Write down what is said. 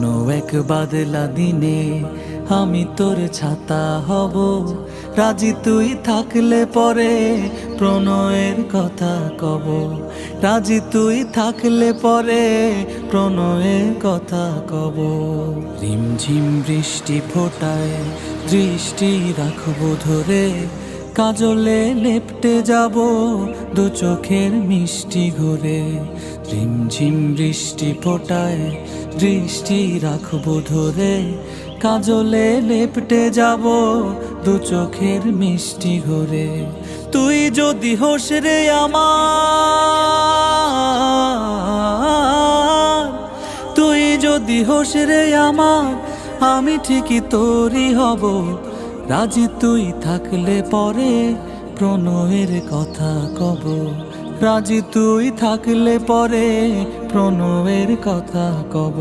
কোনো এক বাদলা দিনে আমি তোর ছাতা হব, রাজি তুই থাকলে পরে প্রণয়ের কথা কব। রাজি তুই থাকলে পরে প্রণয়ের কথা কব। রিমঝিম বৃষ্টি ফোটায় দৃষ্টি রাখবো ধরে, কাজলে লেপটে যাব দু চোখের মিষ্টি ঘুরে। রিমঝিম বৃষ্টি ফোটায় দৃষ্টি রাখবো ধরে, কাজলে লেপটে যাব দু চোখের মিষ্টি ঘুরে। তুই যদি হোস রে আমার, তুই যদি হোস রে আমার, আমি ঠিকই তোরই হব। রাজি তুই থাকলে পরে প্রণয়ের কথা কব। রাজি তুই থাকলে পরে প্রণয়ের কথা কব।